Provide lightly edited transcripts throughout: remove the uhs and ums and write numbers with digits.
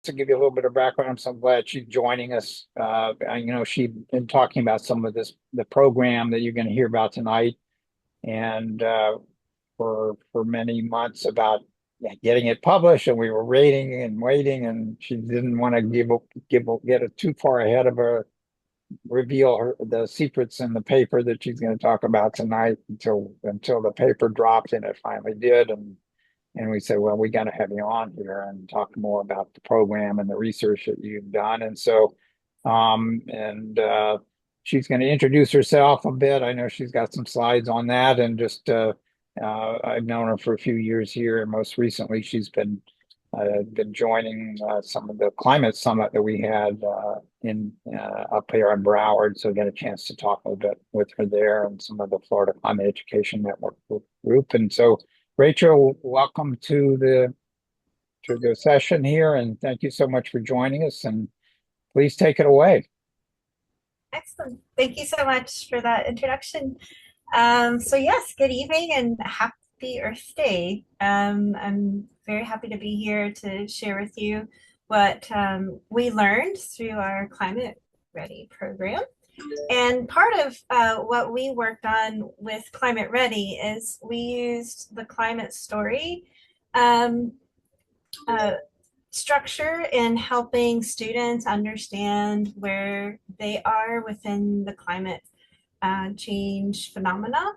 to give you a little bit of background, I'm so glad she's joining us. She's been talking about some of the program that you're going to hear about tonight, and for many months about getting it published, and we were waiting and waiting, and she didn't want to get it too far ahead of her, reveal the secrets in the paper that she's going to talk about tonight until the paper dropped, and it finally did, and we said, well, we got to have you on here and talk more about the program and the research that you've done. And so, and she's going to introduce herself a bit. I know she's got some slides on that, and just I've known her for a few years here, and most recently she's been joining some of the climate summit that we had in up here in Broward. So get a chance to talk a little bit with her there and some of the Florida Climate Education Network group. And so, Rachel, welcome to the session here, and thank you so much for joining us. And please take it away. Excellent. Thank you so much for that introduction. So yes, good evening and happy Earth Day. I'm very happy to be here to share with you what we learned through our Climate Ready program. And part of what we worked on with Climate Ready is we used the climate story um, uh, structure in helping students understand where they are within the climate change phenomena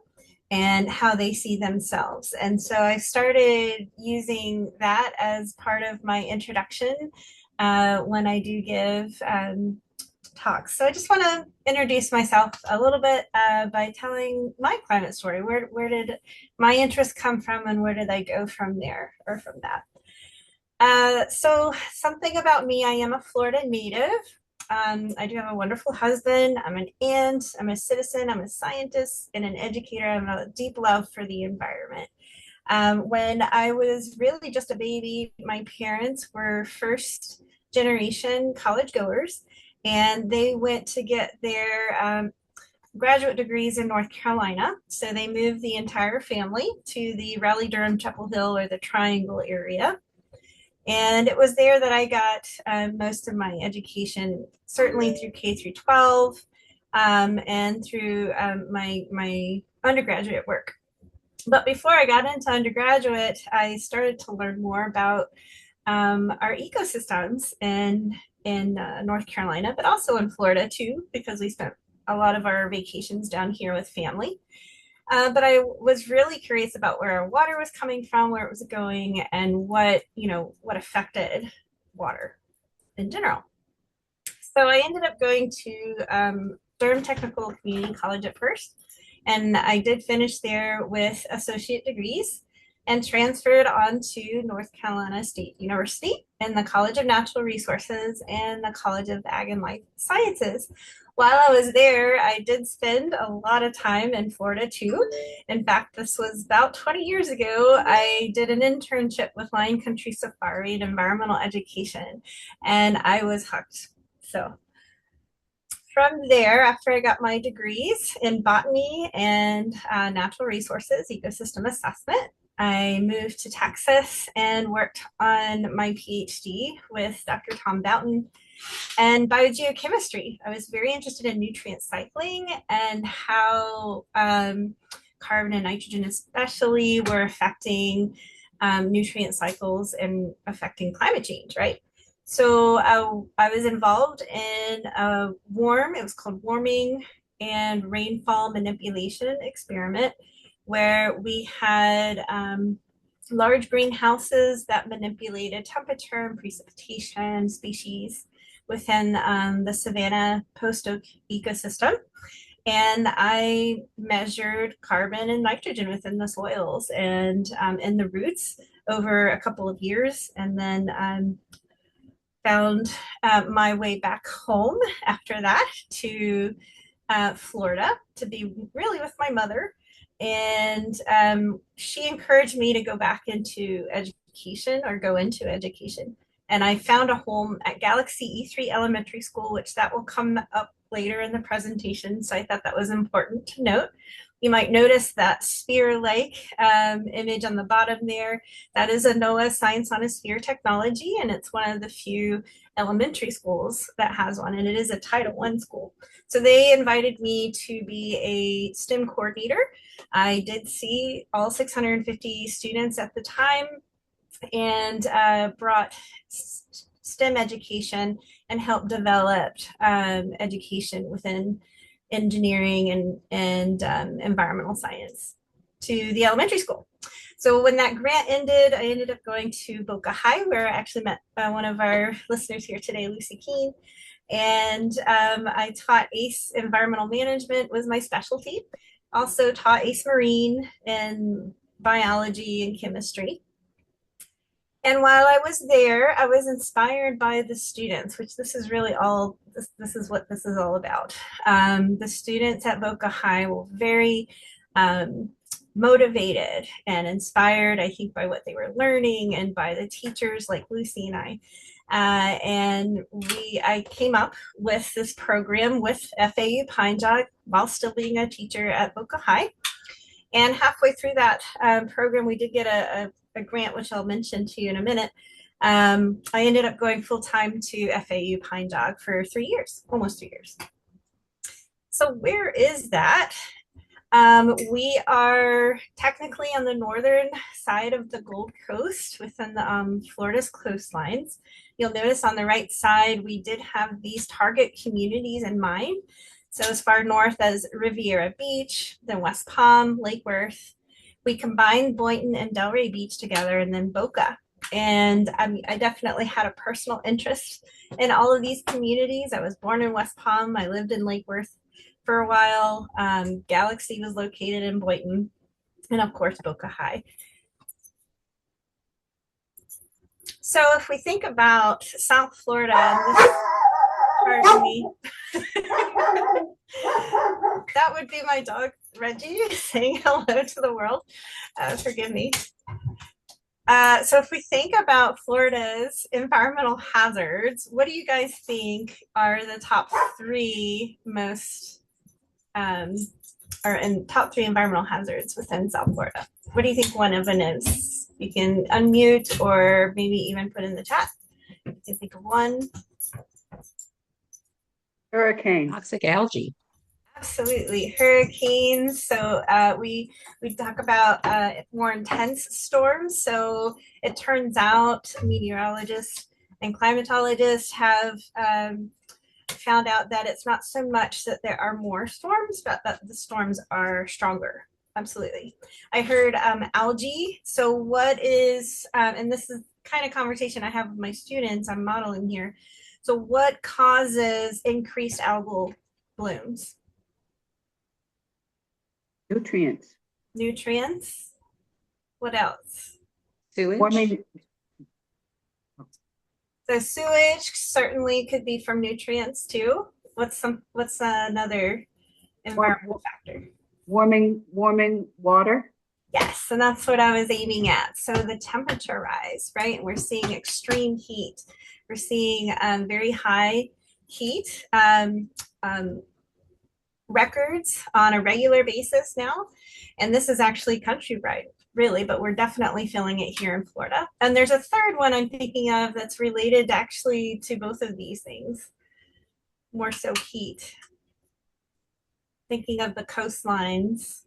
and how they see themselves. And so I started using that as part of my introduction when I do give talks. So I just want to introduce myself a little bit by telling my climate story. Where did my interest come from, and where did I go from there or from that? So something about me, I am a Florida native. I do have a wonderful husband. I'm an aunt. I'm a citizen. I'm a scientist and an educator. I have a deep love for the environment. When I was really just a baby, my parents were first generation college goers, and they went to get their graduate degrees in North Carolina. So they moved the entire family to the Raleigh, Durham, Chapel Hill, or the Triangle area. And it was there that I got most of my education, certainly through K through 12 and through my undergraduate work. But before I got into undergraduate, I started to learn more about our ecosystems in North Carolina, but also in Florida too, because we spent a lot of our vacations down here with family. But I was really curious about where our water was coming from, where it was going, and what affected water in general. So I ended up going to Durham Technical Community College at first, and I did finish there with associate degrees and transferred on to North Carolina State University in the College of Natural Resources and the College of Ag and Life Sciences. While I was there, I did spend a lot of time in Florida too. In fact, this was about 20 years ago. I did an internship with Lion Country Safari and Environmental Education, and I was hooked. So from there, after I got my degrees in botany and natural resources, ecosystem assessment, I moved to Texas and worked on my PhD with Dr. Tom Boughton and biogeochemistry. I was very interested in nutrient cycling and how carbon and nitrogen especially were affecting nutrient cycles and affecting climate change, right? So I was involved in it was called warming and rainfall manipulation experiment, where we had large greenhouses that manipulated temperature and precipitation species within the savanna post oak ecosystem. And I measured carbon and nitrogen within the soils and in the roots over a couple of years, and then found my way back home after that to Florida to be really with my mother. And she encouraged me to go back into education or go into education. And I found a home at Galaxy E3 Elementary School, which that will come up later in the presentation. So I thought that was important to note, You might notice that sphere-like image on the bottom there. That is a NOAA Science on a Sphere technology, and it's one of the few elementary schools that has one, and it is a Title I school. So they invited me to be a STEM coordinator. I did see all 650 students at the time, and brought STEM education and helped develop education within engineering and environmental science to the elementary school. So when that grant ended, I ended up going to Boca High, where I actually met one of our listeners here today, Lucy Keene. And I taught ACE Environmental Management was my specialty. Also taught ACE Marine and biology and chemistry. And while I was there, I was inspired by the students, which this is really all, this is what this is all about. The students at Boca High were very motivated and inspired, I think, by what they were learning and by the teachers like Lucy and I. I came up with this program with FAU Pine Jog while still being a teacher at Boca High. And halfway through that program, we did get a grant, which I'll mention to you in a minute. I ended up going full-time to FAU Pine Jog for 3 years, almost 3 years. So where is that? We are technically on the northern side of the Gold Coast within the Florida's coastlines. You'll notice on the right side, we did have these target communities in mind. So as far north as Riviera Beach, then West Palm, Lake Worth. We combined Boynton and Delray Beach together, and then Boca. And I definitely had a personal interest in all of these communities. I was born in West Palm. I lived in Lake Worth for a while. Galaxy was located in Boynton, and of course, Boca High. So if we think about South Florida, pardon me, that would be my dog Reggie saying hello to the world. Forgive me. So if we think about Florida's environmental hazards, what do you guys think are the top three most top three environmental hazards within South Florida? What do you think one of them is? You can unmute or maybe even put in the chat. You can think of one. Hurricane. Toxic algae. Absolutely, hurricanes. So we talk about more intense storms. So it turns out meteorologists and climatologists have found out that it's not so much that there are more storms, but that the storms are stronger. Absolutely. I heard algae. So what is, and this is kind of conversation I have with my students, I'm modeling here. So what causes increased algal blooms? Nutrients. Nutrients. What else? Sewage. Warming. So sewage certainly could be from nutrients too. What's another environmental factor? Warming water. Yes, and that's what I was aiming at. So the temperature rise, right? We're seeing extreme heat. We're seeing very high heat records on a regular basis now. And this is actually countrywide, really, but we're definitely feeling it here in Florida. And there's a third one I'm thinking of that's related actually to both of these things, more so heat. Thinking of the coastlines.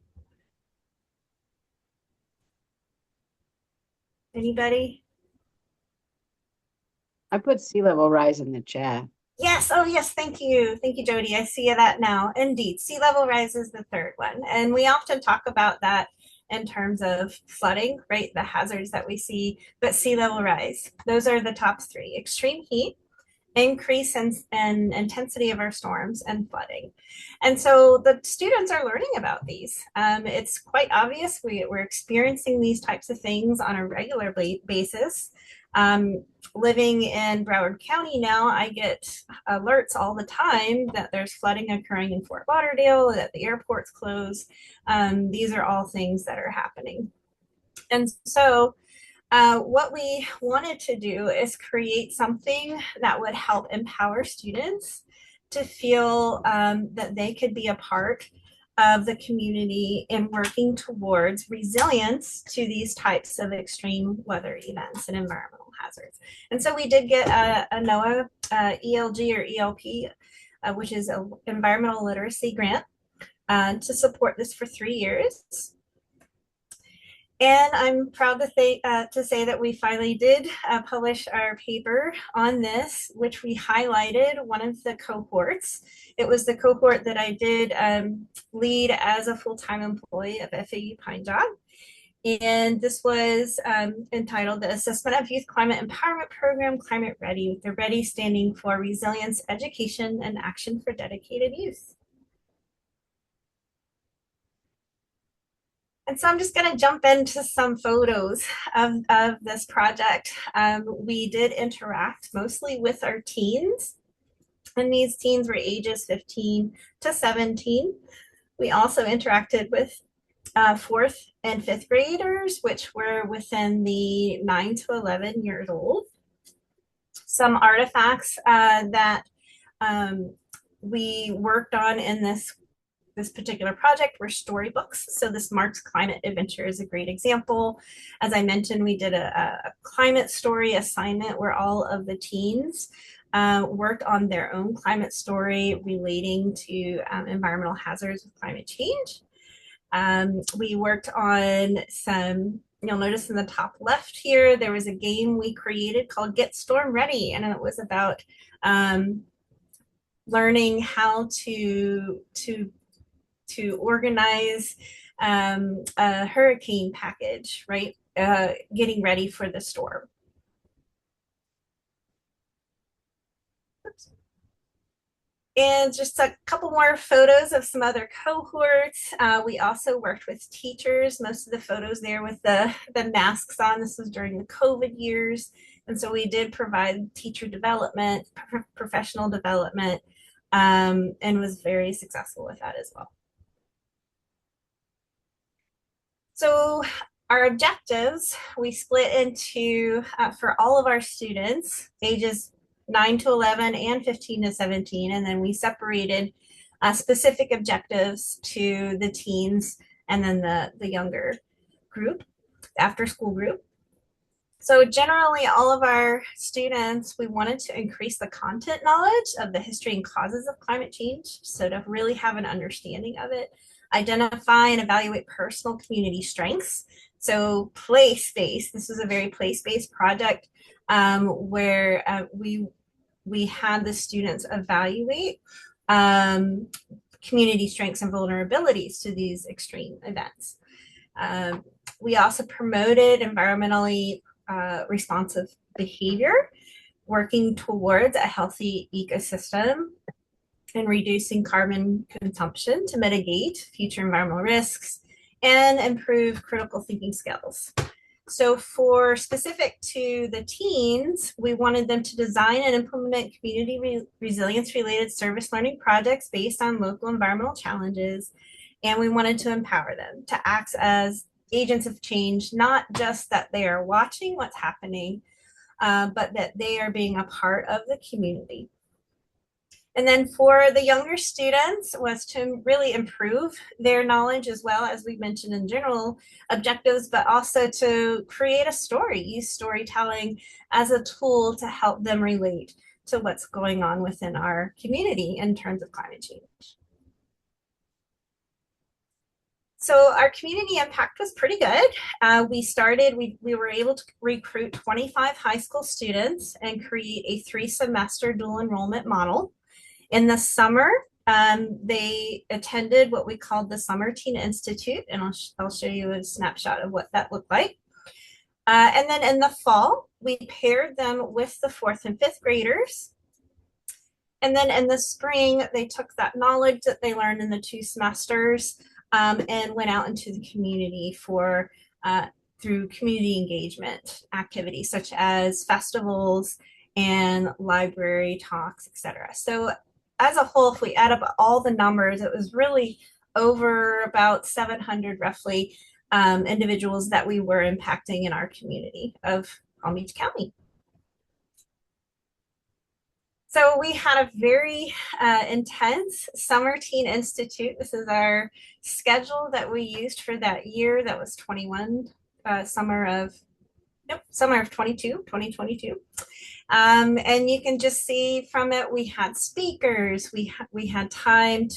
Anybody? I put sea level rise in the chat. Yes. Oh, yes. Thank you. Thank you, Jody. I see that now. Indeed. Sea level rise is the third one. And we often talk about that in terms of flooding, right? The hazards that we see, but sea level rise, those are the top three: extreme heat, increase in intensity of our storms, and flooding. And so the students are learning about these. It's quite obvious we're experiencing these types of things on a regular basis. Living in Broward County now, I get alerts all the time that there's flooding occurring in Fort Lauderdale, that the airport's closed. These are all things that are happening. And so what we wanted to do is create something that would help empower students to feel that they could be a part of the community in working towards resilience to these types of extreme weather events and environmental hazards. And so we did get a NOAA ELG or ELP, which is an environmental literacy grant, to support this for 3 years. And I'm proud to say that we finally did publish our paper on this, which we highlighted one of the cohorts. It was the cohort that I did lead as a full-time employee of FAU Pine Job. And this was entitled The Assessment of Youth Climate Empowerment Program, Climate Ready, with the READY standing for Resilience, Education, and Action for Dedicated Youth. And so I'm just going to jump into some photos of this project. We did interact mostly with our teens, and these teens were ages 15 to 17. We also interacted with 4th and 5th graders, which were within the 9 to 11 years old. Some artifacts that we worked on in this particular project were storybooks. So this Mark's Climate Adventure is a great example. As I mentioned, we did a climate story assignment where all of the teens worked on their own climate story relating to environmental hazards with climate change. We worked on some, you'll notice in the top left here, there was a game we created called Get Storm Ready, and it was about learning how to organize a hurricane package, right? Getting ready for the storm. Oops. And just a couple more photos of some other cohorts. We also worked with teachers. Most of the photos there with the masks on. This was during the COVID years. And so we did provide teacher development, professional development, and was very successful with that as well. So our objectives, we split into, for all of our students, ages 9 to 11 and 15 to 17, and then we separated specific objectives to the teens and then the younger group, the after school group. So generally all of our students, we wanted to increase the content knowledge of the history and causes of climate change, so to really have an understanding of it. Identify and evaluate personal community strengths. So place-based, this is a very place-based project where we had the students evaluate community strengths and vulnerabilities to these extreme events. We also promoted environmentally responsive behavior, working towards a healthy ecosystem and reducing carbon consumption to mitigate future environmental risks and improve critical thinking skills. So for specific to the teens, we wanted them to design and implement community resilience related service learning projects based on local environmental challenges. And we wanted to empower them to act as agents of change, not just that they are watching what's happening, but that they are being a part of the community. And then for the younger students was to really improve their knowledge as well, as we mentioned in general objectives, but also to create a story, use storytelling as a tool to help them relate to what's going on within our community in terms of climate change. So our community impact was pretty good. We were able to recruit 25 high school students and create a 3-semester dual enrollment model. In the summer, they attended what we called the Summer Teen Institute, and I'll show you a snapshot of what that looked like. And then in the fall, we paired them with the 4th and 5th graders. And then in the spring, they took that knowledge that they learned in the 2 semesters and went out into the community for through community engagement activities such as festivals and library talks, etc. So as a whole, if we add up all the numbers, it was really over about 700 roughly individuals that we were impacting in our community of Palm Beach County. So we had a very intense Summer Teen Institute. This is our schedule that we used for that year. That was 21, summer of 22, 2022. And you can just see from it, we had speakers, we had time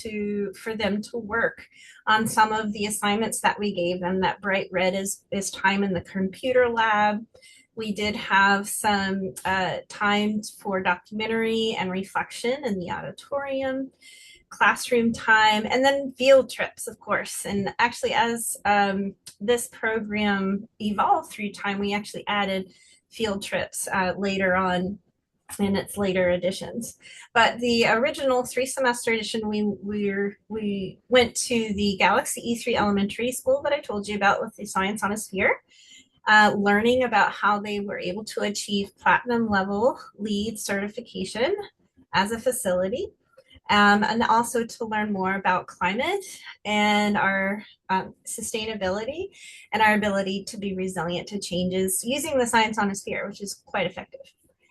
for them to work on some of the assignments that we gave them. That bright red is time in the computer lab. We did have some time for documentary and reflection in the auditorium, classroom time, and then field trips, of course. And actually, as this program evolved through time, we actually added field trips later on in its later editions. But the original 3-semester edition, we went to the Galaxy E3 Elementary School that I told you about with the Science on a Sphere. Learning about how they were able to achieve platinum level LEED certification as a facility, and also to learn more about climate and our sustainability and our ability to be resilient to changes using the Science on a Sphere, which is quite effective.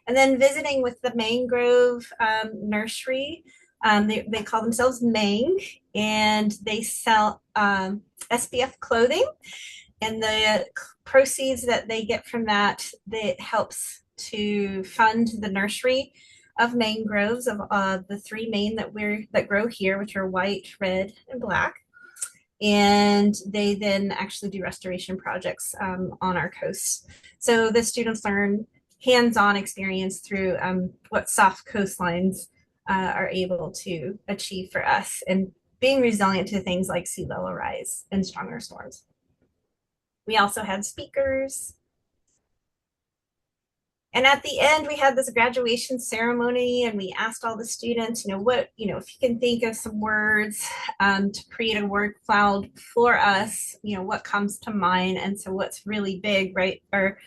And then visiting with the Mangrove Nursery. They call themselves Mang, and they sell SPF clothing. And the proceeds that they get from that helps to fund the nursery of mangroves, of the 3 main that grow here, which are white, red, and black. And they then actually do restoration projects on our coast. So the students learn hands-on experience through what soft coastlines are able to achieve for us, and being resilient to things like sea level rise and stronger storms. We also had speakers. And at the end, we had this graduation ceremony, and we asked all the students, if you can think of some words to create a word cloud for us, what comes to mind. And so what's really big, right, are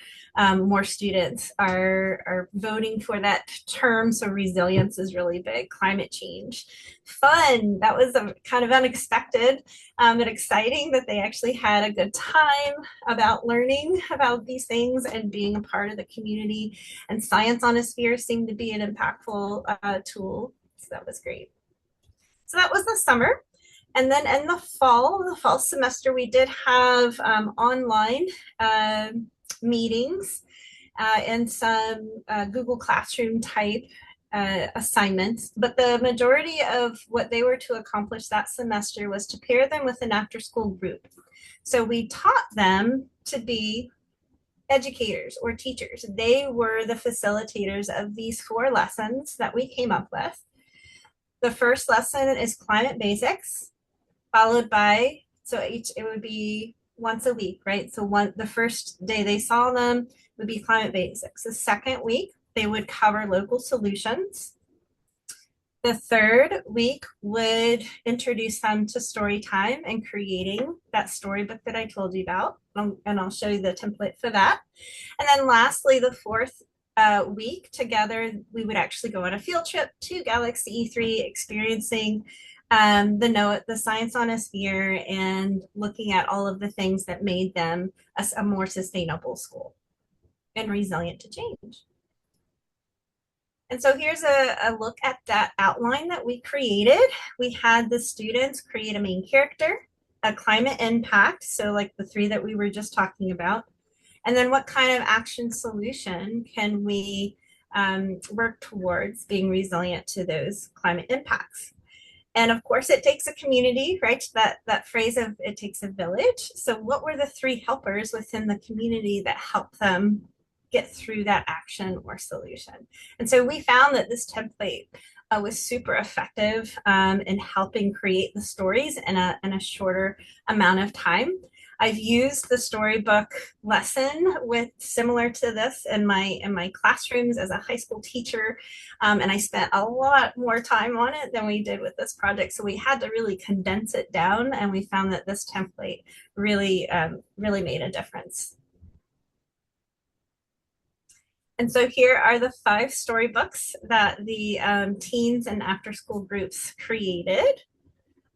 more students are voting for that term. So resilience is really big. Climate change. Fun. That was kind of unexpected and exciting that they actually had a good time about learning about these things and being a part of the community. And Science on a Sphere seemed to be an impactful tool. So that was great. So that was the summer. And then in the fall semester, we did have online meetings and some Google Classroom type assignments. But the majority of what they were to accomplish that semester was to pair them with an after-school group. So we taught them to be educators or teachers. They were the facilitators of these 4 lessons that we came up with. The first lesson is climate basics, followed by, it would be once a week, right? So the first day they saw them would be climate basics. The second week, they would cover local solutions. The third week would introduce them to story time and creating that storybook that I told you about. And I'll show you the template for that. And then lastly, the fourth week together, we would actually go on a field trip to Galaxy E3, experiencing the Science on a Sphere and looking at all of the things that made them a more sustainable school and resilient to change. And so here's a look at that outline that we created. We had the students create a main character, a climate impact, so like the 3 that we were just talking about, and then what kind of action solution can we work towards being resilient to those climate impacts. And of course, it takes a community, right? That phrase of it takes a village. So what were the 3 helpers within the community that helped them get through that action or solution? And so we found that this template was super effective in helping create the stories in a shorter amount of time. I've used the storybook lesson similar to this in my classrooms as a high school teacher, and I spent a lot more time on it than we did with this project. So we had to really condense it down, and we found that this template really made a difference. And so here are the 5 storybooks that the teens and after-school groups created.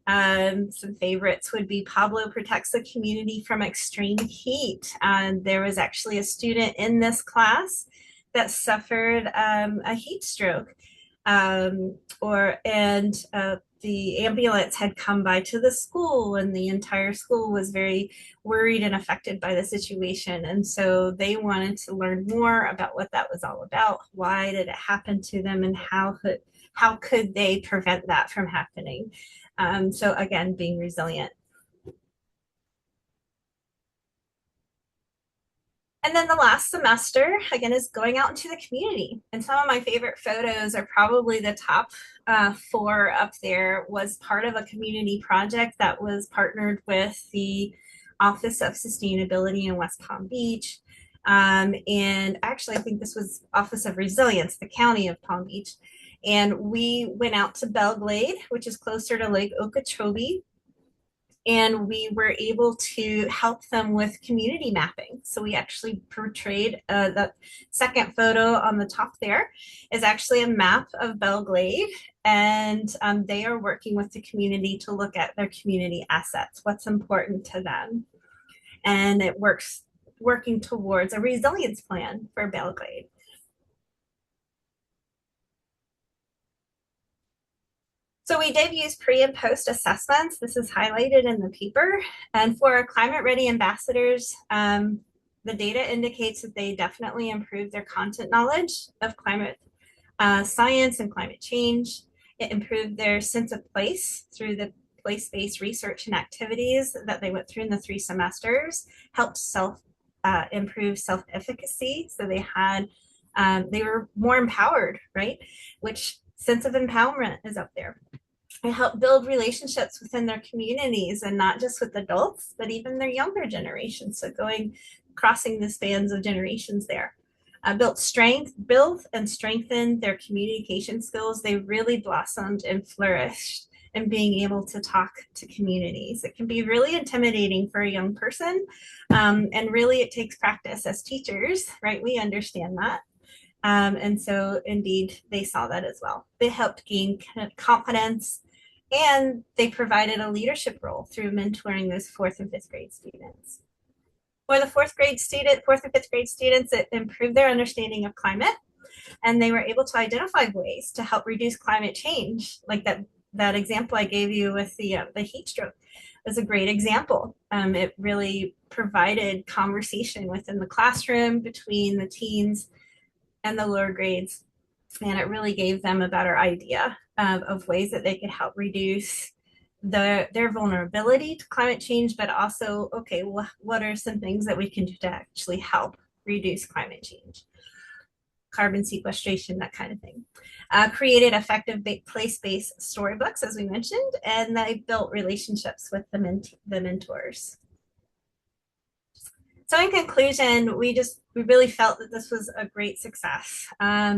Some favorites would be Pablo Protects the Community from Extreme Heat. There was actually a student in this class that suffered a heat stroke. The ambulance had come by to the school, and the entire school was very worried and affected by the situation. And so they wanted to learn more about what that was all about. Why did it happen to them, and how could they prevent that from happening? So again, being resilient. And then the last semester, again, is going out into the community. And some of my favorite photos are probably the top 4 up there. Was part of a community project that was partnered with the Office of Sustainability in West Palm Beach. And actually, I think this was Office of Resilience, the County of Palm Beach. And we went out to Belle Glade, which is closer to Lake Okeechobee, and we were able to help them with community mapping. So we actually portrayed the second photo on the top there is actually a map of Belle Glade, and they are working with the community to look at their community assets, what's important to them. And it working towards a resilience plan for Belle Glade. So we did use pre and post assessments. This is highlighted in the paper. And for our climate ready ambassadors, the data indicates that they definitely improved their content knowledge of climate science and climate change. It improved their sense of place through the place-based research and activities that they went through in the 3 semesters, helped improve self-efficacy. So they were more empowered, right? Which sense of empowerment is up there. It helped build relationships within their communities, and not just with adults, but even their younger generations. So crossing the spans of generations there. Built and strengthened their communication skills. They really blossomed and flourished in being able to talk to communities. It can be really intimidating for a young person. And really it takes practice as teachers, right? We understand that. And so indeed, they saw that as well. They helped gain confidence, and they provided a leadership role through mentoring those 4th and 5th grade students. For the 4th and 5th grade students, it improved their understanding of climate, and they were able to identify ways to help reduce climate change. Like that example I gave you with the heat stroke was a great example. It really provided conversation within the classroom between the teens and the lower grades, and it really gave them a better idea of ways that they could help reduce their vulnerability to climate change, but also, okay, well, what are some things that we can do to actually help reduce climate change? Carbon sequestration, that kind of thing. Created effective place-based storybooks, as we mentioned, and they built relationships with the mentors. So in conclusion, we really felt that this was a great success.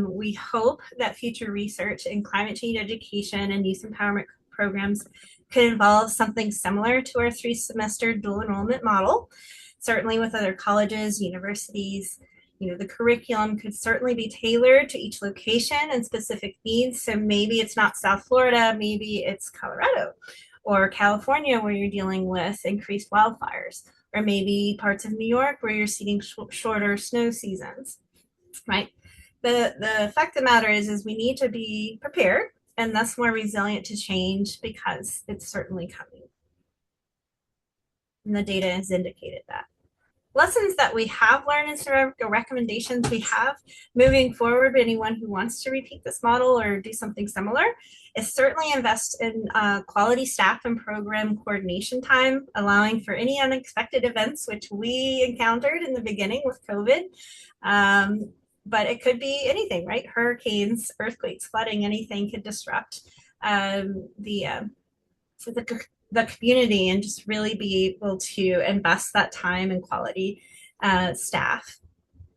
We hope that future research in climate change education and youth empowerment programs could involve something similar to our 3-semester dual enrollment model. Certainly with other colleges, universities, the curriculum could certainly be tailored to each location and specific needs. So maybe it's not South Florida, maybe it's Colorado or California, where you're dealing with increased wildfires, or maybe parts of New York where you're seeing shorter snow seasons, right? The fact of the matter is we need to be prepared and thus more resilient to change, because it's certainly coming. And the data has indicated that. Lessons that we have learned and sort of recommendations we have moving forward, anyone who wants to repeat this model or do something similar, is certainly invest in quality staff and program coordination time, allowing for any unexpected events, which we encountered in the beginning with COVID. But it could be anything, right? Hurricanes, earthquakes, flooding, anything could disrupt the community, and just really be able to invest that time and quality staff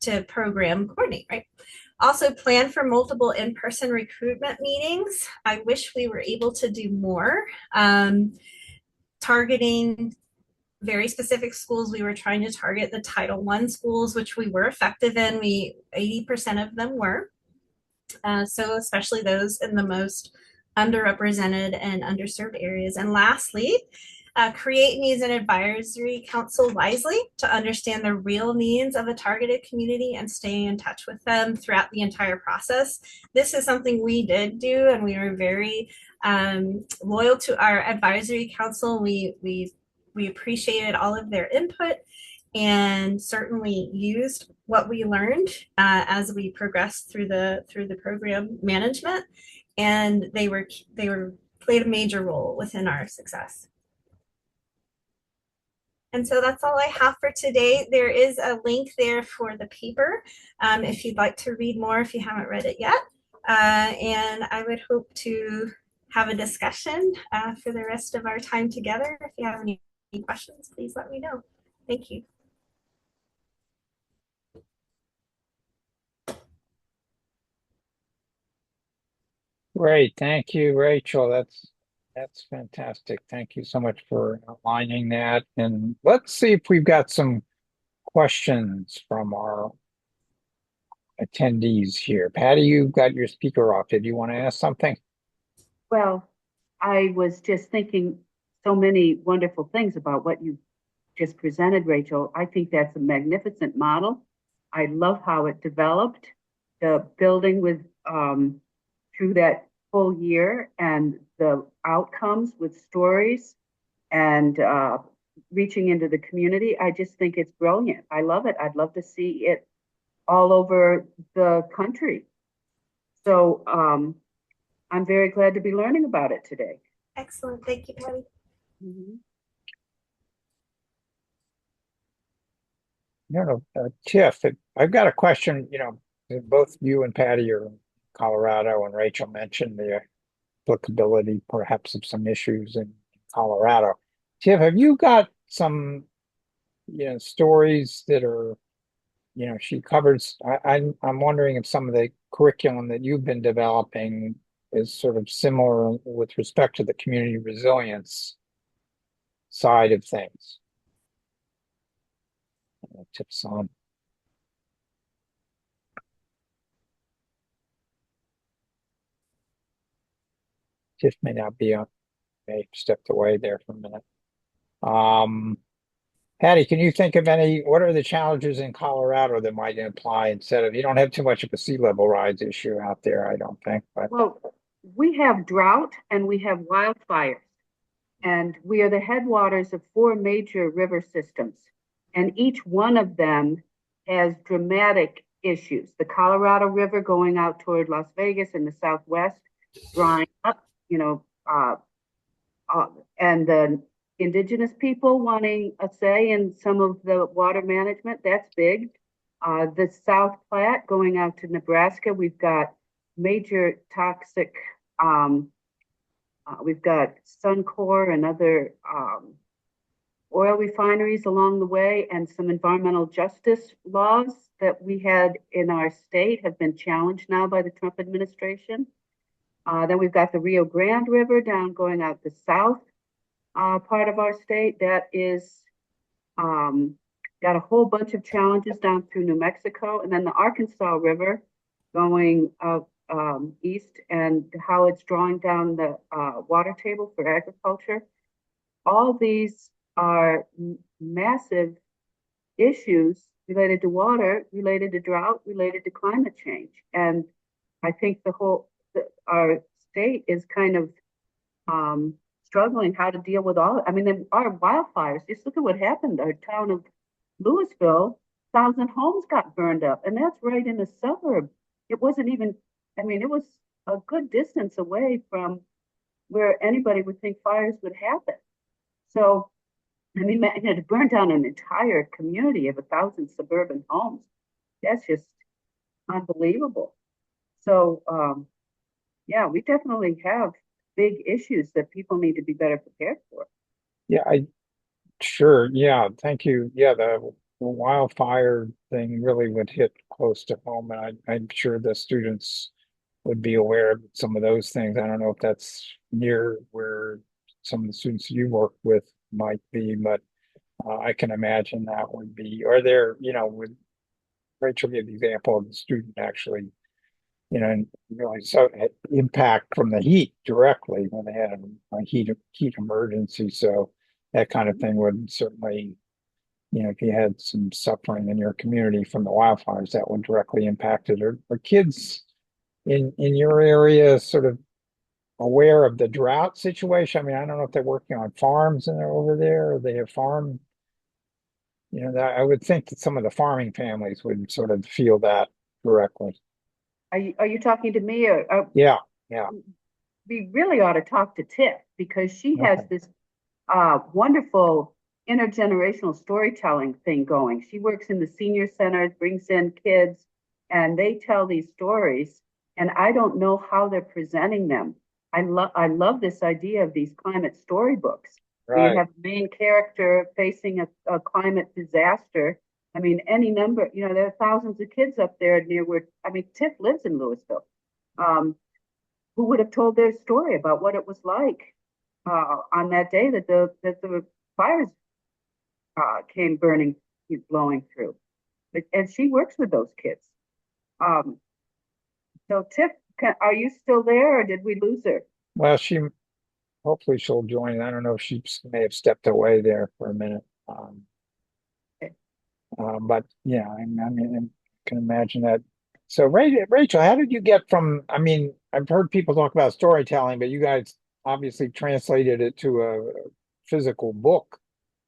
to program coordinate, right? Also plan for multiple in-person recruitment meetings. I wish we were able to do more. Targeting very specific schools. We were trying to target the Title I schools, which we were effective in. 80% of them were. So especially those in the most underrepresented and underserved areas. And lastly, create and use an advisory council wisely to understand the real needs of a targeted community and stay in touch with them throughout the entire process. This is something we did do, and we were very loyal to our advisory council. We appreciated all of their input and certainly used what we learned as we progressed through the program management, and they played a major role within our success. And so that's all I have for today. There is a link there for the paper if you'd like to read more if you haven't read it yet. And I would hope to have a discussion for the rest of our time together. If you have any questions, please let me know. Thank you. Great, thank you, Rachel. That's fantastic. Thank you so much for outlining that. And let's see if we've got some questions from our attendees here. Patty, you've got your speaker off. Did you want to ask something? Well, I was just thinking so many wonderful things about what you just presented, Rachel. I think that's a magnificent model. I love how it developed, the building with through that full year and the outcomes with stories and reaching into the community. I just think it's brilliant. I love it. I'd love to see it all over the country. So I'm very glad to be learning about it today. Excellent. Thank you, Patty. Mhm. No, Tiff, I've got a question. Both you and Patty are in Colorado, and Rachel mentioned the applicability perhaps of some issues in Colorado. Tiff, have you got some, stories that are, she covers, I'm wondering if some of the curriculum that you've been developing is sort of similar with respect to the community resilience side of things. Tips on. Tiff may not be on, may stepped away there for a minute. Patty, can you think of what are the challenges in Colorado that might apply instead of, you don't have too much of a sea level rise issue out there, I don't think, but. Well, we have drought and we have wildfires, and we are the headwaters of 4 major river systems, and each one of them has dramatic issues. The Colorado River going out toward Las Vegas in the southwest, drying up, and the indigenous people wanting a say in some of the water management, that's big. The South Platte going out to Nebraska, we've got major toxic, we've got Suncor and other oil refineries along the way, and some environmental justice laws that we had in our state have been challenged now by the Trump administration. Then we've got the Rio Grande River down going out the south part of our state that is got a whole bunch of challenges down through New Mexico, and then the Arkansas River going east, and how it's drawing down the water table for agriculture. All these are massive issues related to water, related to drought, related to climate change. And I think our state is kind of struggling how to deal with all. I mean, our wildfires, just look at what happened. Our town of Louisville, 1,000 homes got burned up, and that's right in a suburb. It wasn't even, it was a good distance away from where anybody would think fires would happen. So, to burn down an entire community of 1,000 suburban homes, that's just unbelievable. So, yeah, we definitely have big issues that people need to be better prepared for. Yeah, sure. Yeah, thank you. Yeah, the wildfire thing really would hit close to home, and I'm sure the students would be aware of some of those things. I don't know if that's near where some of the students you work with might be, but I can imagine that would be. Or there, with Rachel gave the example of the student actually, and really so impact from the heat directly when they had a heat emergency. So that kind of thing would certainly, if you had some suffering in your community from the wildfires, that would directly impact it. Are kids in your area sort of aware of the drought situation? I mean, I don't know if they're working on farms and they're over there, or they have farm. That I would think that some of the farming families would sort of feel that directly. Are you talking to me or Yeah, yeah. we really ought to talk to Tiff because she has Okay. this wonderful intergenerational storytelling thing going. She works in the senior centers, brings in kids, and they tell these stories. And I don't know how they're presenting them. I love this idea of these climate storybooks where you Right. have the main character facing a climate disaster. I mean, any number, there are thousands of kids up there near where, I mean, Tiff lives in Louisville, who would have told their story about what it was like on that day that the fires came burning, blowing through. And she works with those kids. Um, so Tiff, are you still there, or did we lose her? Well, hopefully she'll join. I don't know if she may have stepped away there for a minute. But yeah, I mean, I can imagine that. So, Rachel, how did you get from? I mean, I've heard people talk about storytelling, but you guys obviously translated it to a physical book.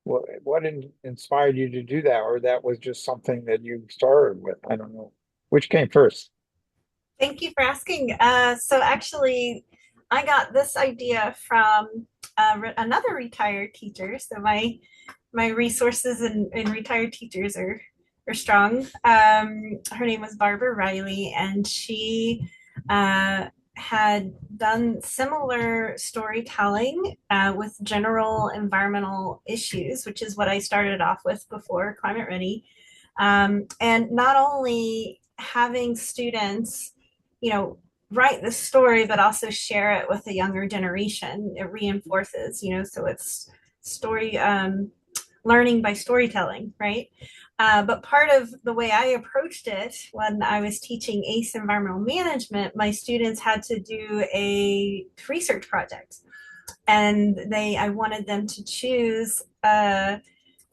What inspired you to do that, or that was just something that you started with? I don't know. Which came first? Thank you for asking. So actually, I got this idea from another retired teacher. So my resources in retired teachers are strong. Her name was Barbara Riley, and she had done similar storytelling with general environmental issues, which is what I started off with before Climate Ready. And not only having students, write the story, but also share it with the younger generation. It reinforces, so it's story learning by storytelling, right? But part of the way I approached it when I was teaching ACE environmental management, my students had to do a research project, and I wanted them to choose a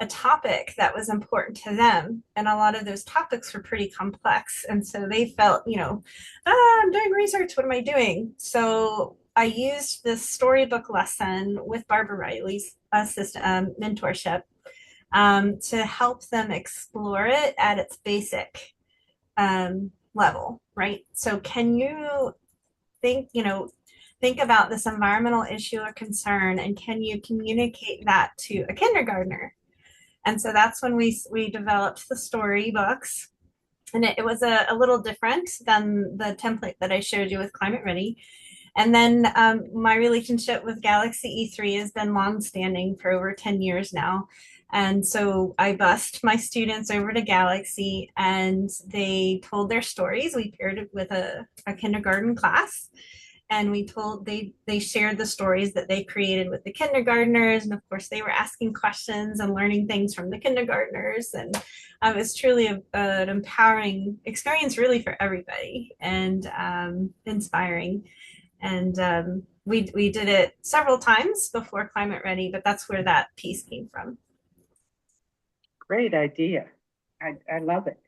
topic that was important to them. And a lot of those topics were pretty complex. And so they felt, I'm doing research. What am I doing? So I used this storybook lesson with Barbara Riley's mentorship to help them explore it at its basic level, right? So can you think, think about this environmental issue or concern, and can you communicate that to a kindergartner? And so that's when we developed the storybooks. And it was a little different than the template that I showed you with Climate Ready. And then my relationship with Galaxy E3 has been longstanding for over 10 years now. And so I bussed my students over to Galaxy, and they told their stories. We paired it with a kindergarten class, and they shared the stories that they created with the kindergartners, and of course they were asking questions and learning things from the kindergartners, and it was truly an empowering experience really for everybody, and inspiring. And we did it several times before Climate Ready, but that's where that piece came from. Great idea. I love it.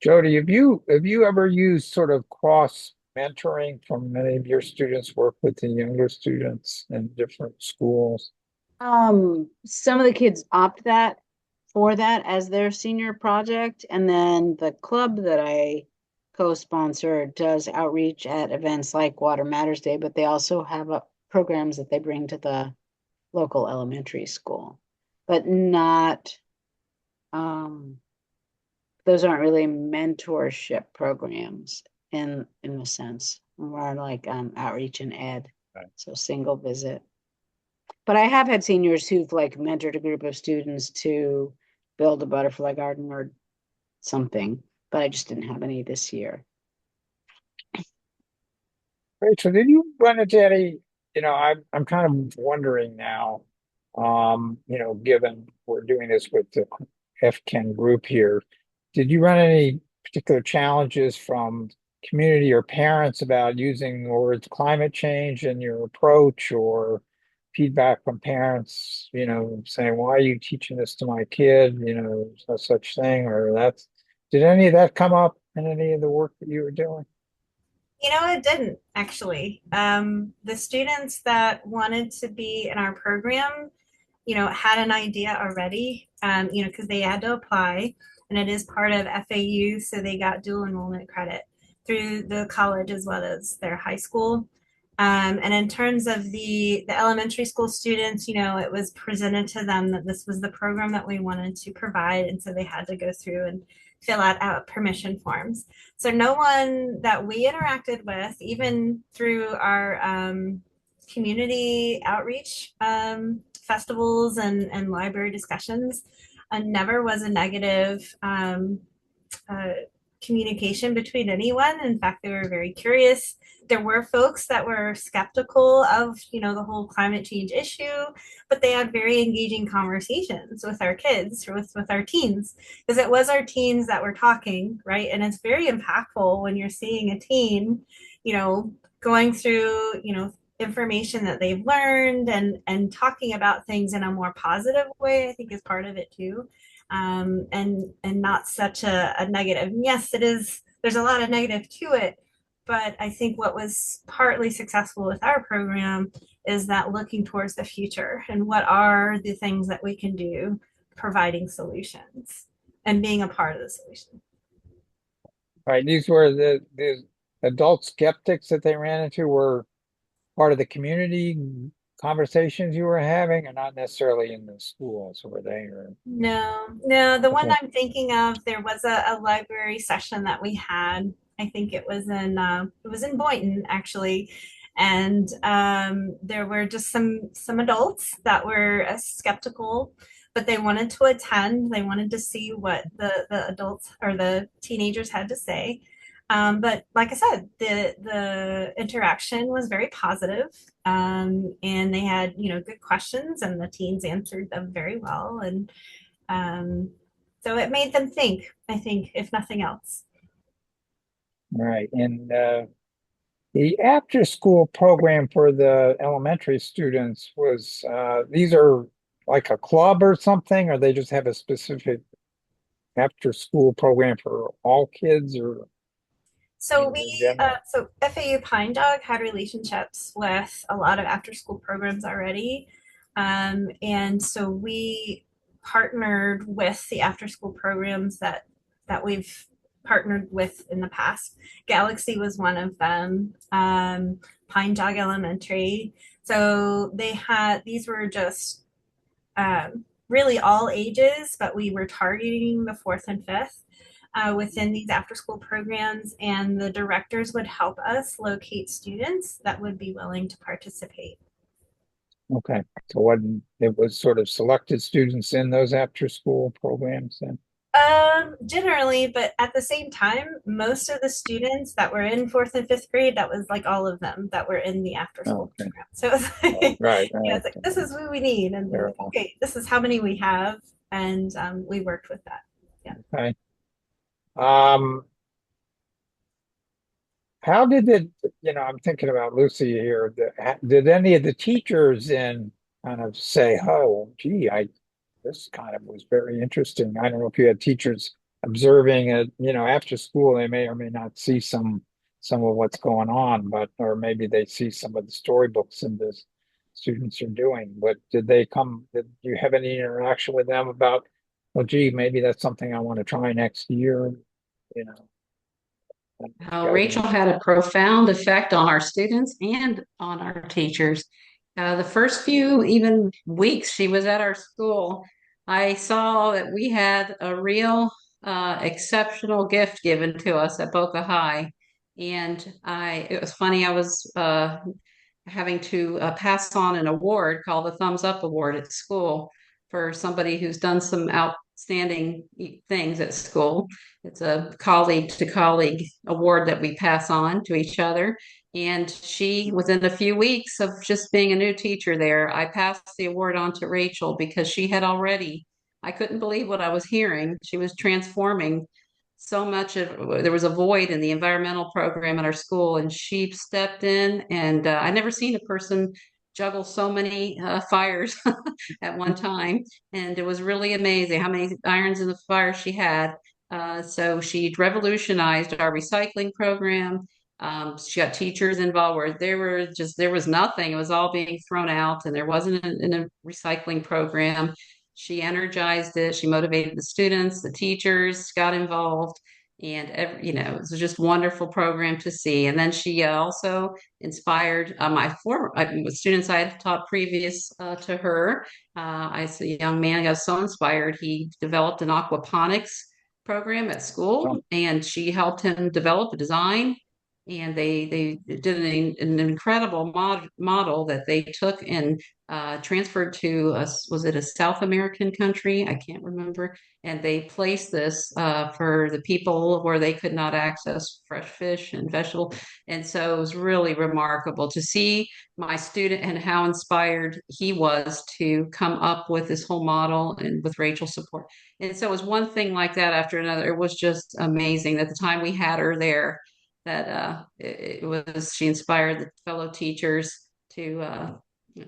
Jody, have you ever used sort of cross mentoring from many of your students work with the younger students in different schools? Some of the kids opt for that as their senior project, and then the club that I co-sponsor does outreach at events like Water Matters Day, but they also have programs that they bring to the local elementary school, but not those aren't really mentorship programs in a sense, more like outreach and ed. Right. So single visit. But I have had seniors who've like mentored a group of students to build a butterfly garden or something, but I just didn't have any this year. Rachel, did you run into any, I'm kind of wondering now, given we're doing this with the FCEN group here, did you run any particular challenges from community or parents about using the words climate change in your approach, or feedback from parents, saying, why are you teaching this to my kid? There's no such thing, or did any of that come up in any of the work that you were doing? It didn't actually. The students that wanted to be in our program, had an idea already, because they had to apply, and it is part of FAU, so they got dual enrollment credit through the college as well as their high school. And in terms of the elementary school students, it was presented to them that this was the program that we wanted to provide, and so they had to go through and fill out permission forms. So no one that we interacted with, even through our community outreach festivals and library discussions, never was a negative communication between anyone. In fact, they were very curious. There were folks that were skeptical of, the whole climate change issue, but they had very engaging conversations with our kids, or with our teens, because it was our teens that were talking, right? And it's very impactful when you're seeing a teen, going through, information that they've learned and talking about things in a more positive way. I think is part of it too. And not such a negative. And yes, it is. There's a lot of negative to it, but I think what was partly successful with our program is that looking towards the future and what are the things that we can do, providing solutions and being a part of the solution. Right. These were the adult skeptics that they ran into were part of the community conversations you were having, and not necessarily in the schools, were they? Or No. The one okay. I'm thinking of, there was a library session that we had. I think it was in Boynton actually, and there were just some adults that were skeptical, but they wanted to attend. They wanted to see what the adults or the teenagers had to say. But like I said, the interaction was very positive, and they had good questions, and the teens answered them very well, and so it made them think. I think, if nothing else. Right. And the after school program for the elementary students was these are like a club or something, or they just have a specific after school program for all kids, or So in general? so FAU Pine Dog had relationships with a lot of after school programs already. And so we partnered with the after school programs that we've partnered with in the past. Galaxy was one of them, Pine Dog Elementary. So these were just really all ages, but we were targeting the fourth and fifth within these after school programs, and the directors would help us locate students that would be willing to participate. Okay. So what it was sort of selected students in those after school programs then? Generally, but at the same time, most of the students that were in fourth and fifth grade, that was like all of them that were in the after school Okay. program. So it was Oh, like, right. it's like, this is who we need. And like, Terrible. okay, this is how many we have. And we worked with that. Yeah. Okay. Um, how did it, I'm thinking about Lucy here. Did any of the teachers in kind of say, oh, gee, this kind of was very interesting. I don't know if you had teachers observing it, after school, they may or may not see some of what's going on, or maybe they see some of the storybooks and the students are doing. But did you have any interaction with them about, well, gee, maybe that's something I want to try next year, you know? Rachel had a profound effect on our students and on our teachers. The first few even weeks she was at our school, I saw that we had a real exceptional gift given to us at Boca High. And it was funny, I was having to pass on an award called the Thumbs Up Award at school for somebody who's done some outstanding things at school. It's a colleague to colleague award that we pass on to each other. And she, within a few weeks of just being a new teacher there, I passed the award on to Rachel because she had already, I couldn't believe what I was hearing. She was transforming so much of, there was a void in the environmental program at our school, and she stepped in, and I never seen a person juggle so many fires at one time. And it was really amazing how many irons in the fire she had. So she revolutionized our recycling program. She got teachers involved where there was nothing. It was all being thrown out and there wasn't a recycling program. She energized it. She motivated the students, the teachers got involved, and it was just a wonderful program to see. And then she also inspired my former students I had taught previous to her. I see a young man got so inspired. He developed an aquaponics program at school, and she helped him develop a design. And they did an incredible model that they took and transferred to was it a South American country? I can't remember. And they placed this for the people where they could not access fresh fish and vegetable. And so it was really remarkable to see my student and how inspired he was to come up with this whole model and with Rachel's support. And so it was one thing like that after another. It was just amazing. At the time we had her there, that she inspired the fellow teachers to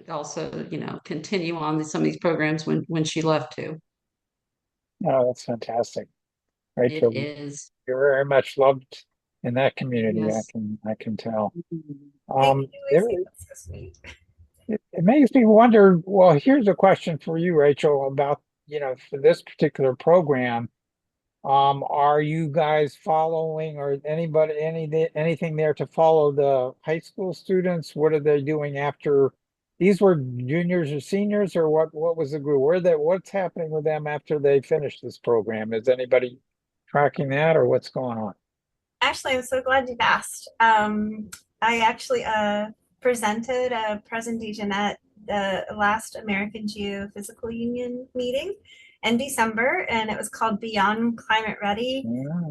also continue on some of these programs when she left too. Oh, that's fantastic. It Rachel, is. you're very much loved in that community. Yes. I can tell. Thank you, It, Lucy. That's so sweet. it makes me wonder, well, here's a question for you, Rachel, about, for this particular program. Are you guys following or anything there to follow the high school students? What are they doing after? These were juniors or seniors, or what was the group? What's happening with them after they finish this program? Is anybody tracking that, or what's going on? Actually, I'm so glad you've asked. I actually presented a presentation at the last American Geophysical Union meeting in December, and it was called Beyond Climate Ready.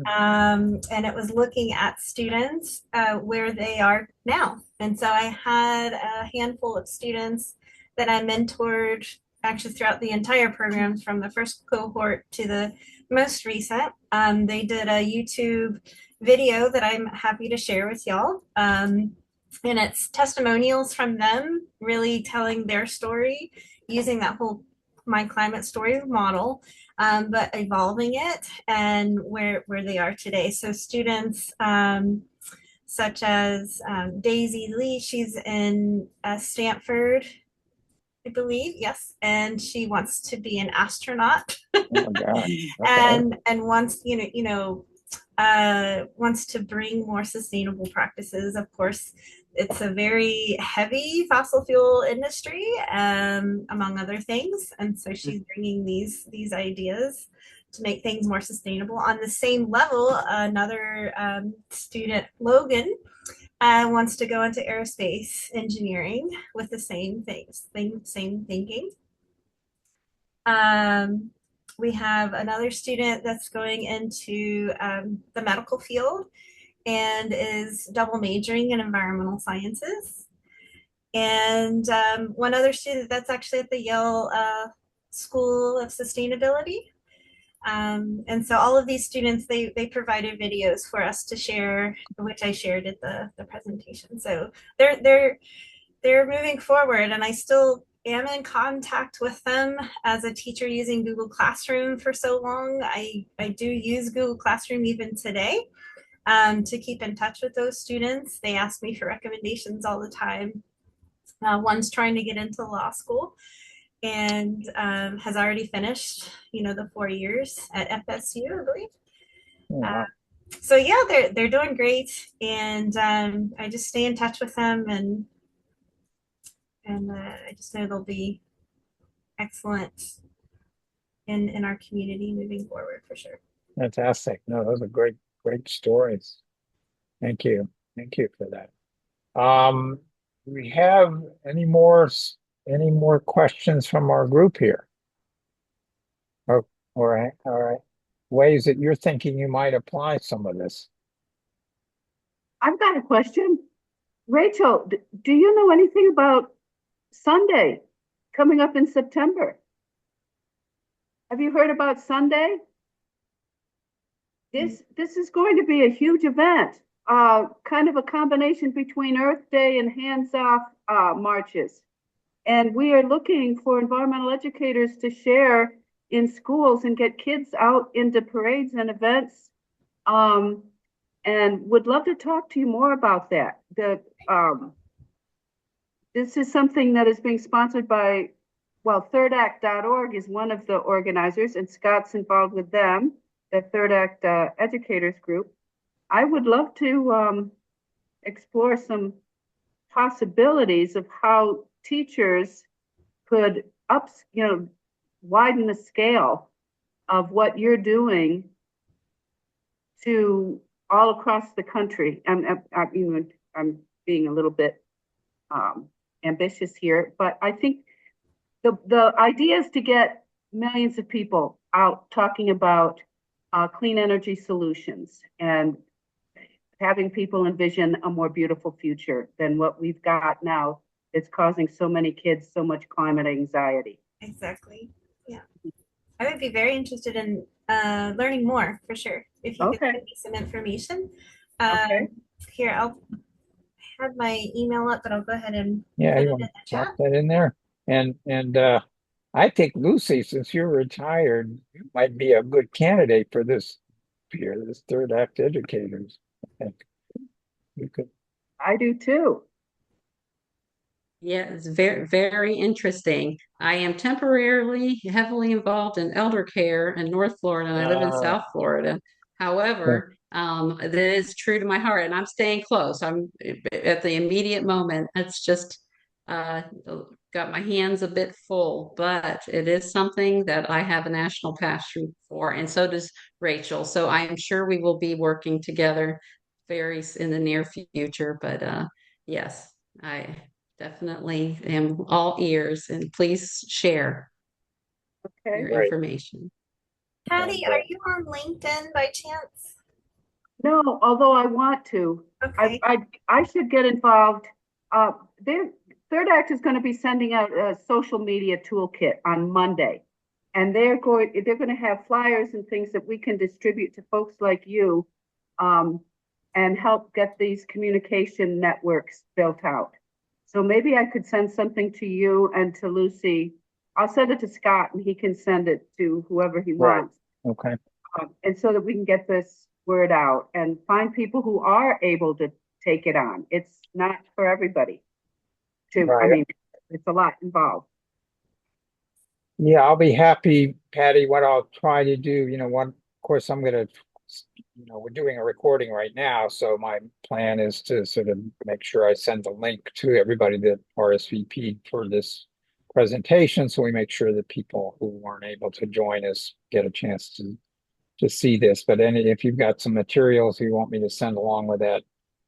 And it was looking at students where they are now. And so I had a handful of students that I mentored actually throughout the entire program from the first cohort to the most recent. They did a YouTube video that I'm happy to share with y'all. And it's testimonials from them really telling their story using that whole My Climate Story model, but evolving it and where they are today. So students such as Daisy Lee, she's in Stanford, I believe, yes, and she wants to be an astronaut. Oh my God. and wants wants to bring more sustainable practices. Of course, it's a very heavy fossil fuel industry, among other things, and so she's bringing these ideas to make things more sustainable. On the same level, another student, Logan, wants to go into aerospace engineering with the same same thinking. We have another student that's going into the medical field and is double majoring in environmental sciences. And one other student that's actually at the Yale School of Sustainability. And so all of these students, they provided videos for us to share, which I shared at the presentation. So they're moving forward, and I still am in contact with them as a teacher using Google Classroom for so long. I do use Google Classroom even today to keep in touch with those students. They ask me for recommendations all the time. One's trying to get into law school and has already finished, the 4 years at FSU, I believe. Wow. So yeah, they're doing great, and I just stay in touch with them, and I just know they'll be excellent in our community moving forward for sure. Fantastic. No, those are great stories. Thank you. Thank you for that. Do we have any more questions from our group here? Or, all right. Ways that you're thinking you might apply some of this. I've got a question. Rachel, do you know anything about Sunday coming up in September? Have you heard about Sunday? This is going to be a huge event, kind of a combination between Earth Day and hands-off marches. And we are looking for environmental educators to share in schools and get kids out into parades and events. And would love to talk to you more about that. This is something that is being sponsored by, well, thirdact.org is one of the organizers, and Scott's involved with them, the Third Act Educators Group. I would love to explore some possibilities of how teachers could widen the scale of what you're doing to all across the country. I'm being a little bit ambitious here, but I think the idea is to get millions of people out talking about clean energy solutions and having people envision a more beautiful future than what we've got now. It's causing so many kids so much climate anxiety. Exactly. Yeah. I would be very interested in learning more for sure. If you could Okay. give me some information. Okay. Here, I'll have my email up, but I'll go ahead and Yeah, put you it want in to the chat. drop that in there? And I think Lucy, since you're retired, you might be a good candidate for this here, this third act educators. I think you could. I do too. Yeah, it's very, very interesting. I am temporarily heavily involved in elder care in North Florida, and I live in Uh, South Florida. yeah, However, that is true to my heart, and I'm staying close. I'm at the immediate moment. It's just uh, got my hands a bit full, but it is something that I have a national passion for, and so does Rachel. So I am sure we will be working together in the near future. But yes, I definitely am all ears, and please share Okay. your right. information. Patty, And are you on LinkedIn by chance? No, although I want to. Okay. I should get involved. Uh, Third Act is going to be sending out a social media toolkit on Monday, and they're going to have flyers and things that we can distribute to folks like you, um, and help get these communication networks built out. So maybe I could send something to you and to Lucy. I'll send it to Scott, and he can send it to whoever he right. wants. Okay. And so that we can get this word out and find people who are able to take it on. It's not for everybody I Right. mean, it's a lot involved. Yeah, I'll be happy, Patty. What I'll try to do, of course, I'm gonna, we're doing a recording right now, so my plan is to sort of make sure I send the link to everybody that RSVP'd for this presentation, so we make sure that people who weren't able to join us get a chance to see this. But if you've got some materials you want me to send along with that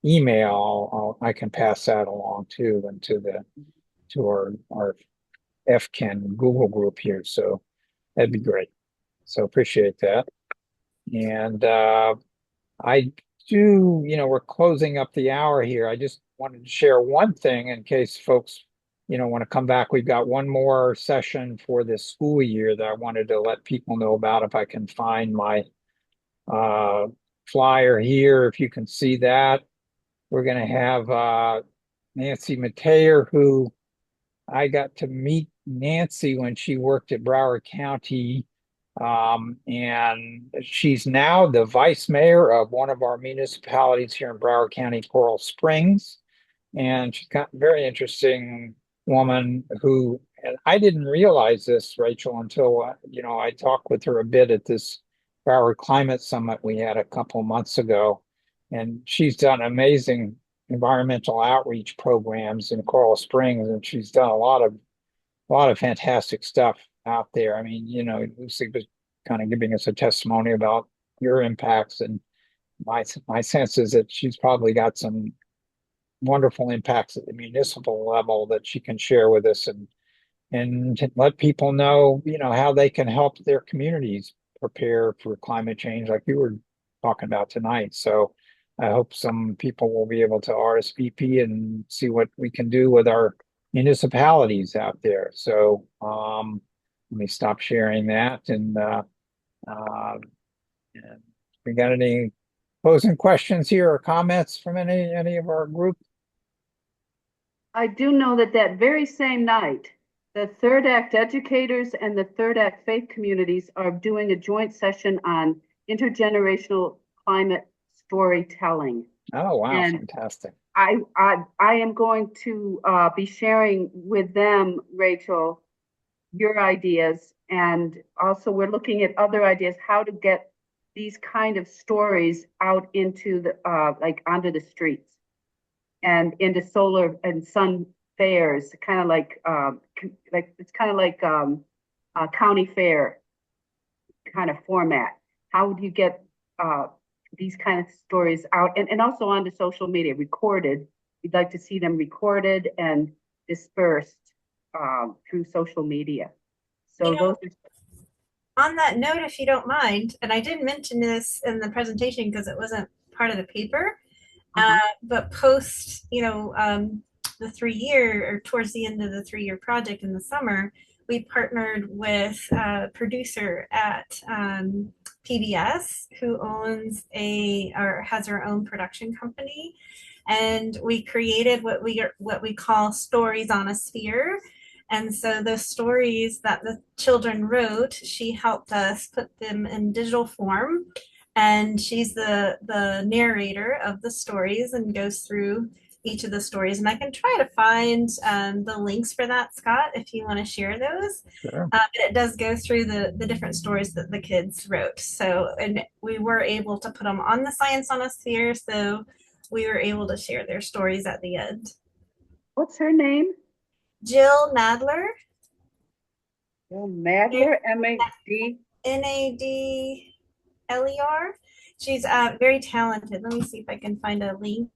email, I can pass that along too, and to our FCEN Google group here. So that'd be great. So appreciate that. And I do, we're closing up the hour here. I just wanted to share one thing in case folks, want to come back. We've got one more session for this school year that I wanted to let people know about. If I can find my flyer here, if you can see that, we're going to have Nancy Mateer, who I got to meet Nancy when she worked at Broward County. And she's now the vice mayor of one of our municipalities here in Broward County, Coral Springs. And she's got a very interesting woman who, and I didn't realize this, Rachel, until, I talked with her a bit at this Broward Climate Summit we had a couple months ago. And she's done amazing environmental outreach programs in Coral Springs, and she's done a lot of fantastic stuff out there. I mean, Lucy was kind of giving us a testimony about your impacts, and my sense is that she's probably got some wonderful impacts at the municipal level that she can share with us, and to let people know, how they can help their communities prepare for climate change, like you were talking about tonight. So I hope some people will be able to RSVP and see what we can do with our municipalities out there. So let me stop sharing that. Uh, and we got any closing questions here or comments from any of our group? I do know that that very same night, the third act educators and the third act faith communities are doing a joint session on intergenerational climate storytelling. Oh, wow, And fantastic. I am going to be sharing with them, Rachel, your ideas. And also we're looking at other ideas, how to get these kind of stories out into the, like onto the streets and into solar and sun fairs, kind of like it's kind of like a county fair kind of format. How do you get uh, these kind of stories out and also onto social media, recorded? We'd like to see them recorded and dispersed through social media. So You know, those on that note, if you don't mind, and I didn't mention this in the presentation because it wasn't part of the paper, are but post, the 3 year or towards the end of the 3 year project in the summer, we partnered with a producer at PBS who owns or has her own production company, and we created what we call stories on a sphere. And so the stories that the children wrote, she helped us put them in digital form, and she's the narrator of the stories and goes through each of the stories. And I can try to find the links for that, Scott, if you want to share those. Sure. But it does go through the different stories that the kids wrote. So, and we were able to put them on the Science on a Sphere, so we were able to share their stories at the end. what's her name? Jill Nadler, Bill Madler, M-A-D. Nadler. She's very talented. Let me see if I can find a link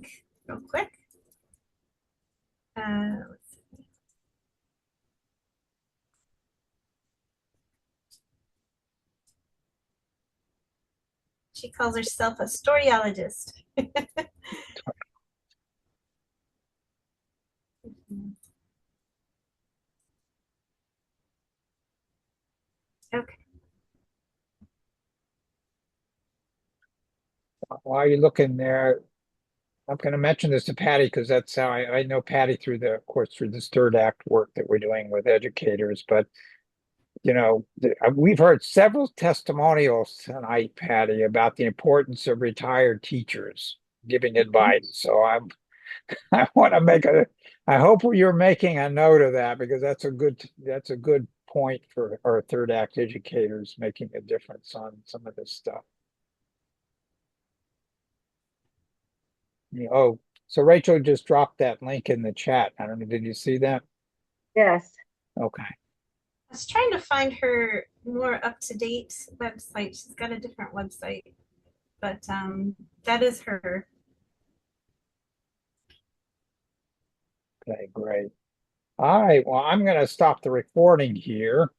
real quick. She calls herself a storyologist. Okay. While you're looking there, I'm going to mention this to Patty because that's how I know Patty through of course, through this third act work that we're doing with educators. But, we've heard several testimonials tonight, Patty, about the importance of retired teachers giving advice. So I want to I hope you're making a note of that because that's a good point for our third act educators making a difference on some of this stuff. Oh, so Rachel just dropped that link in the chat. I don't know, did you see that? Yes. Okay. I was trying to find her more up-to-date website. She's got a different website, but that is her. Okay, great. All right, well, I'm going to stop the recording here.